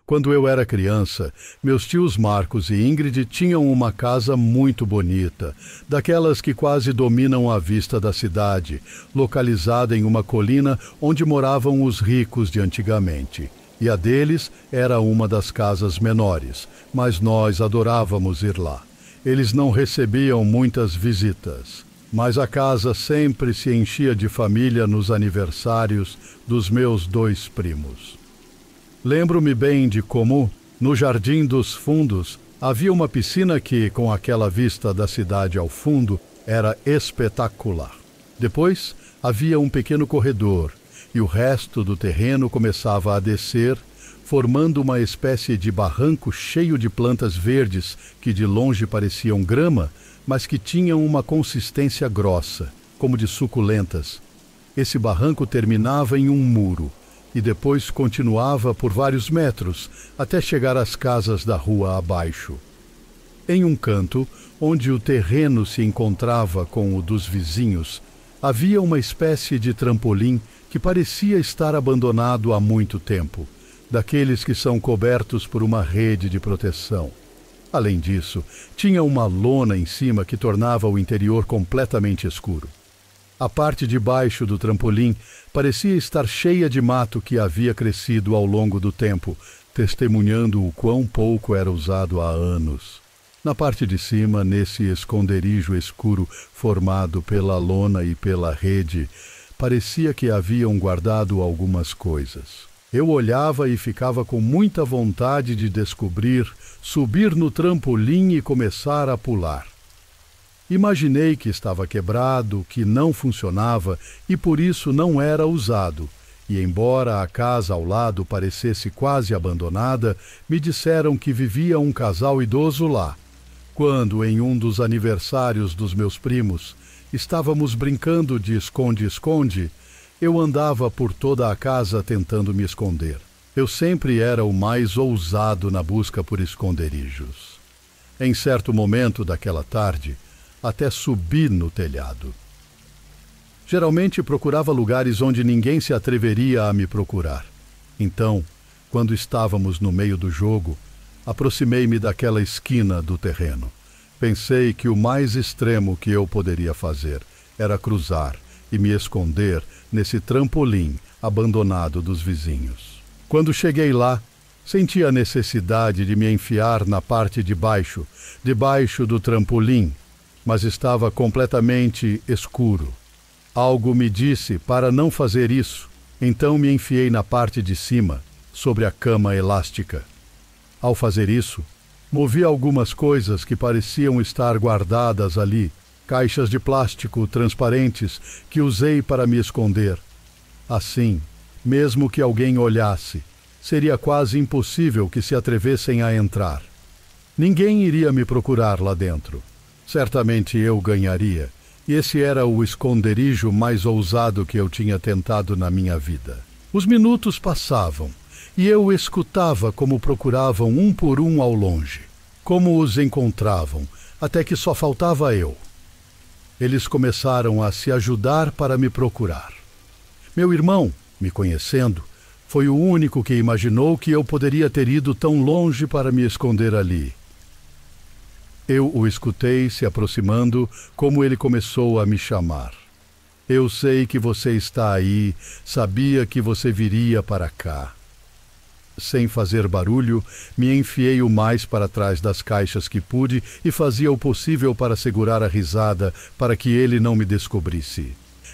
Quando eu era criança, meus tios Marcos e Ingrid tinham uma casa muito bonita, daquelas que quase dominam a vista da cidade, localizada em uma colina onde moravam os ricos de antigamente. E a deles era uma das casas menores, mas nós adorávamos ir lá. Eles não recebiam muitas visitas, mas a casa sempre se enchia de família nos aniversários dos meus 2 primos. Lembro-me bem de como, no Jardim dos Fundos, havia uma piscina que, com aquela vista da cidade ao fundo, era espetacular. Depois, havia um pequeno corredor, e o resto do terreno começava a descer, formando uma espécie de barranco cheio de plantas verdes que de longe pareciam grama, mas que tinham uma consistência grossa, como de suculentas. Esse barranco terminava em um muro, e depois continuava por vários metros, até chegar às casas da rua abaixo. Em um canto, onde o terreno se encontrava com o dos vizinhos, havia uma espécie de trampolim que parecia estar abandonado há muito tempo, daqueles que são cobertos por uma rede de proteção. Além disso, tinha uma lona em cima que tornava o interior completamente escuro. A parte de baixo do trampolim parecia estar cheia de mato que havia crescido ao longo do tempo, testemunhando o quão pouco era usado há anos. Na parte de cima, nesse esconderijo escuro formado pela lona e pela rede, parecia que haviam guardado algumas coisas. Eu olhava e ficava com muita vontade de descobrir, subir no trampolim e começar a pular. Imaginei que estava quebrado, que não funcionava e por isso não era usado. E embora a casa ao lado parecesse quase abandonada, me disseram que vivia um casal idoso lá. Quando, em um dos aniversários dos meus primos, estávamos brincando de esconde-esconde, eu andava por toda a casa tentando me esconder. Eu sempre era o mais ousado na busca por esconderijos. Em certo momento daquela tarde, até subi no telhado. Geralmente procurava lugares onde ninguém se atreveria a me procurar. Então, quando estávamos no meio do jogo, aproximei-me daquela esquina do terreno. Pensei que o mais extremo que eu poderia fazer era cruzar e me esconder nesse trampolim abandonado dos vizinhos. Quando cheguei lá, senti a necessidade de me enfiar na parte de baixo, debaixo do trampolim, mas estava completamente escuro. Algo me disse para não fazer isso, então me enfiei na parte de cima, sobre a cama elástica. Ao fazer isso, movi algumas coisas que pareciam estar guardadas ali, caixas de plástico transparentes que usei para me esconder. Assim, mesmo que alguém olhasse, seria quase impossível que se atrevessem a entrar. Ninguém iria me procurar lá dentro. Certamente eu ganharia, e esse era o esconderijo mais ousado que eu tinha tentado na minha vida. Os minutos passavam, e eu escutava como procuravam um por um ao longe, como os encontravam, até que só faltava eu. Eles começaram a se ajudar para me procurar. Meu irmão, me conhecendo, foi o único que imaginou que eu poderia ter ido tão longe para me esconder ali. Eu o escutei se aproximando, como ele começou a me chamar. Eu sei que você está aí, sabia que você viria para cá. Sem fazer barulho, me enfiei o mais para trás das caixas que pude e fazia o possível para segurar a risada para que ele não me descobrisse.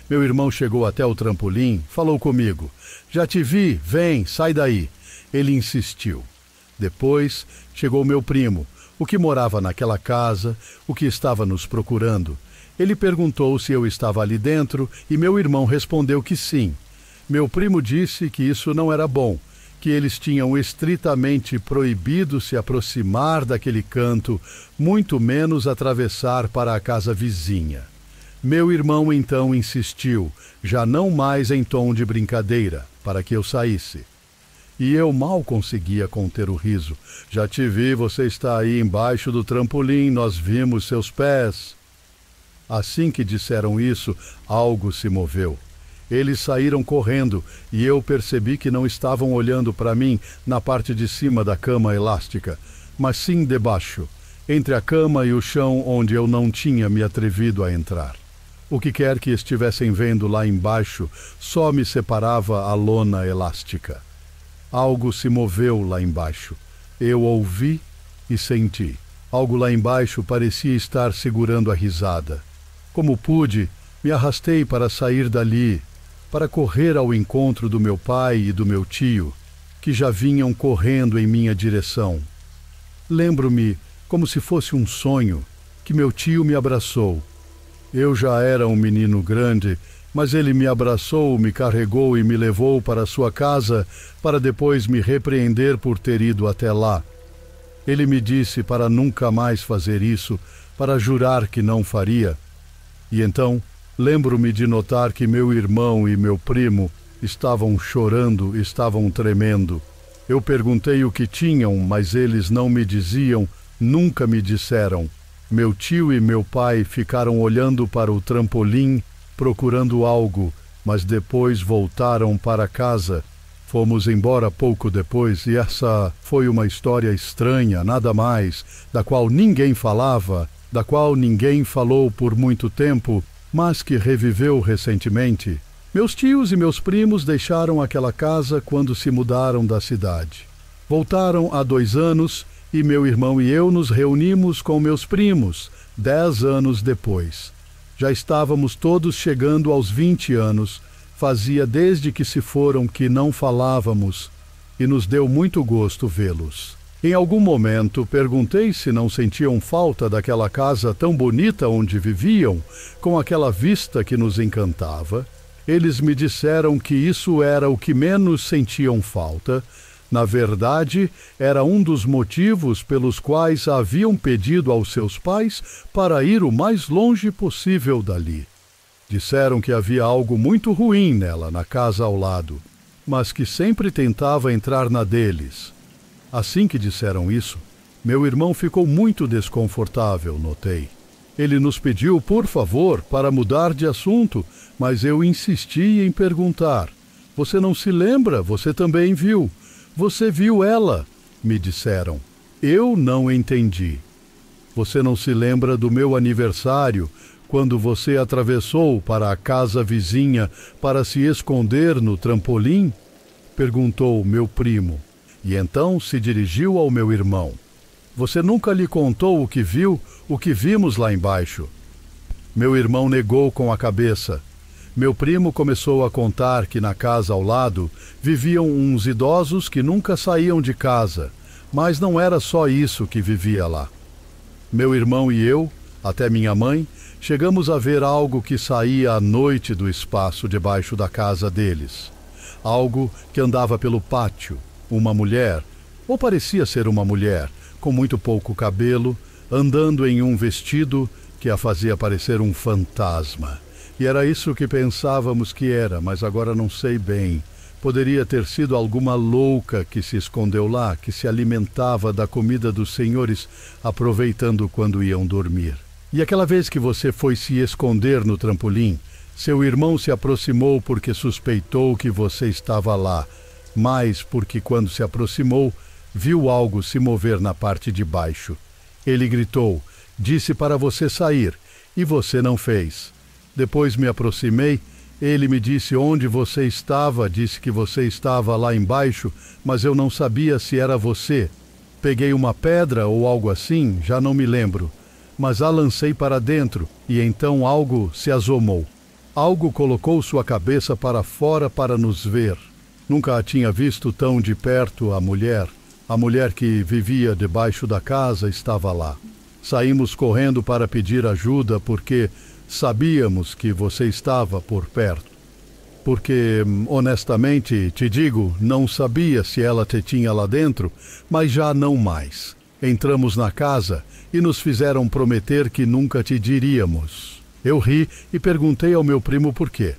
Meu irmão chegou até o trampolim, falou comigo. Já te vi, vem, sai daí. Ele insistiu. Depois chegou meu primo, o que morava naquela casa, o que estava nos procurando. Ele perguntou se eu estava ali dentro e meu irmão respondeu que sim. Meu primo disse que isso não era bom, que eles tinham estritamente proibido se aproximar daquele canto, muito menos atravessar para a casa vizinha. Meu irmão então insistiu, já não mais em tom de brincadeira, para que eu saísse. E eu mal conseguia conter o riso. Já te vi, você está aí embaixo do trampolim, nós vimos seus pés. Assim que disseram isso, algo se moveu. Eles saíram correndo e eu percebi que não estavam olhando para mim na parte de cima da cama elástica, mas sim debaixo, entre a cama e o chão onde eu não tinha me atrevido a entrar. O que quer que estivessem vendo lá embaixo só me separava a lona elástica. Algo se moveu lá embaixo. Eu ouvi e senti. Algo lá embaixo parecia estar segurando a risada. Como pude, me arrastei para sair dali, para correr ao encontro do meu pai e do meu tio, que já vinham correndo em minha direção. Lembro-me, como se fosse um sonho, que meu tio me abraçou. Eu já era um menino grande, mas ele me abraçou, me carregou e me levou para sua casa para depois me repreender por ter ido até lá. Ele me disse para nunca mais fazer isso, para jurar que não faria. E então, lembro-me de notar que meu irmão e meu primo estavam chorando, estavam tremendo. Eu perguntei o que tinham, mas eles não me diziam, nunca me disseram. Meu tio e meu pai ficaram olhando para o trampolim, procurando algo, mas depois voltaram para casa. Fomos embora pouco depois e essa foi uma história estranha, nada mais, da qual ninguém falava, da qual ninguém falou por muito tempo, mas que reviveu recentemente. Meus tios e meus primos deixaram aquela casa quando se mudaram da cidade. Voltaram há 2 anos e meu irmão e eu nos reunimos com meus primos, 10 anos depois. Já estávamos todos chegando aos 20 anos, fazia desde que se foram que não falávamos, e nos deu muito gosto vê-los. Em algum momento perguntei se não sentiam falta daquela casa tão bonita onde viviam, com aquela vista que nos encantava. Eles me disseram que isso era o que menos sentiam falta. Na verdade, era um dos motivos pelos quais haviam pedido aos seus pais para ir o mais longe possível dali. Disseram que havia algo muito ruim nela, na casa ao lado, mas que sempre tentava entrar na deles. Assim que disseram isso, meu irmão ficou muito desconfortável, notei. Ele nos pediu, por favor, para mudar de assunto, mas eu insisti em perguntar. Você não se lembra? Você também viu. Você viu ela, me disseram. Eu não entendi. Você não se lembra do meu aniversário, quando você atravessou para a casa vizinha para se esconder no trampolim? Perguntou meu primo. E então se dirigiu ao meu irmão. Você nunca lhe contou o que viu, o que vimos lá embaixo? Meu irmão negou com a cabeça. Meu primo começou a contar que na casa ao lado viviam uns idosos que nunca saíam de casa, mas não era só isso que vivia lá. Meu irmão e eu, até minha mãe, chegamos a ver algo que saía à noite do espaço debaixo da casa deles. Algo que andava pelo pátio, uma mulher, ou parecia ser uma mulher, com muito pouco cabelo, andando em um vestido que a fazia parecer um fantasma. E era isso que pensávamos que era, mas agora não sei bem. Poderia ter sido alguma louca que se escondeu lá, que se alimentava da comida dos senhores, aproveitando quando iam dormir. E aquela vez que você foi se esconder no trampolim, seu irmão se aproximou porque suspeitou que você estava lá, mas porque quando se aproximou, viu algo se mover na parte de baixo. Ele gritou, disse para você sair, e você não fez. Depois me aproximei, ele me disse onde você estava, disse que você estava lá embaixo, mas eu não sabia se era você. Peguei uma pedra ou algo assim, já não me lembro, mas a lancei para dentro e então algo se asomou. Algo colocou sua cabeça para fora para nos ver. Nunca a tinha visto tão de perto a mulher. A mulher que vivia debaixo da casa estava lá. Saímos correndo para pedir ajuda porque sabíamos que você estava por perto. Porque, honestamente, te digo, não sabia se ela te tinha lá dentro, mas já não mais. Entramos na casa e nos fizeram prometer que nunca te diríamos. Eu ri e perguntei ao meu primo por quê.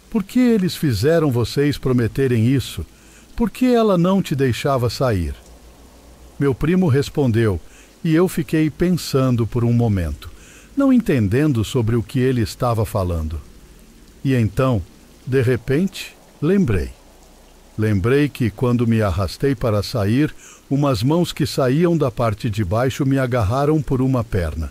Por que eles fizeram vocês prometerem isso? Por que ela não te deixava sair? Meu primo respondeu, e eu fiquei pensando por um momento, não entendendo sobre o que ele estava falando. E então, De repente, lembrei. Lembrei que, quando me arrastei para sair, umas mãos que saíam da parte de baixo me agarraram por uma perna.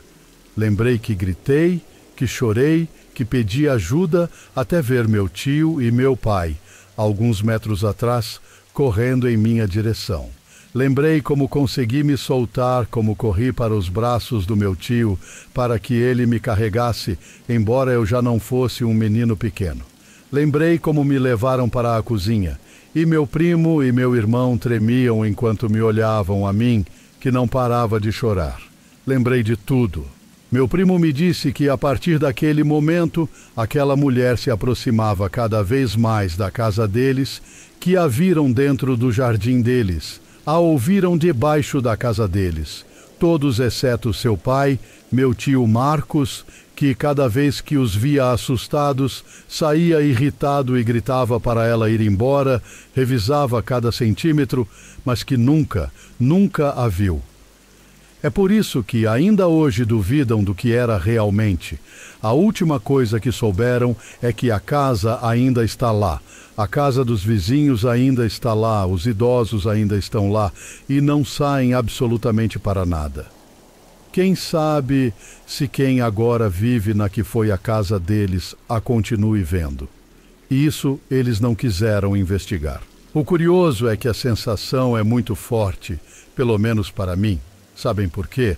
Lembrei que gritei, que chorei, que pedi ajuda até ver meu tio e meu pai, alguns metros atrás, correndo em minha direção. Lembrei como consegui me soltar, como corri para os braços do meu tio, para que ele me carregasse, embora eu já não fosse um menino pequeno. Lembrei como me levaram para a cozinha, e meu primo e meu irmão tremiam enquanto me olhavam a mim, que não parava de chorar. Lembrei de tudo. Meu primo me disse que, a partir daquele momento, aquela mulher se aproximava cada vez mais da casa deles, que a viram dentro do jardim deles, a ouviram debaixo da casa deles, todos exceto seu pai, meu tio Marcos, que cada vez que os via assustados, saía irritado e gritava para ela ir embora, revisava cada centímetro, mas que nunca a viu. É por isso que ainda hoje duvidam do que era realmente. A última coisa que souberam é que a casa ainda está lá. A casa dos vizinhos ainda está lá, os idosos ainda estão lá e não saem absolutamente para nada. Quem sabe se quem agora vive na que foi a casa deles a continue vendo. Isso eles não quiseram investigar. O curioso é que a sensação é muito forte, pelo menos para mim. Sabem por quê?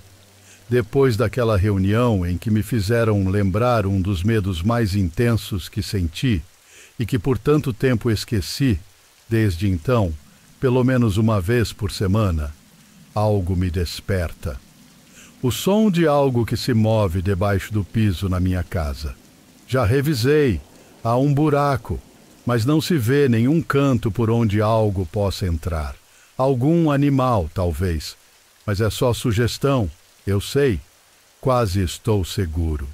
Depois daquela reunião em que me fizeram lembrar um dos medos mais intensos que senti e que por tanto tempo esqueci, desde então, pelo menos uma vez por semana, algo me desperta. O som de algo que se move debaixo do piso na minha casa. Já revisei, há um buraco, mas não se vê nenhum canto por onde algo possa entrar. Algum animal, talvez. Mas é só sugestão, eu sei, quase estou seguro.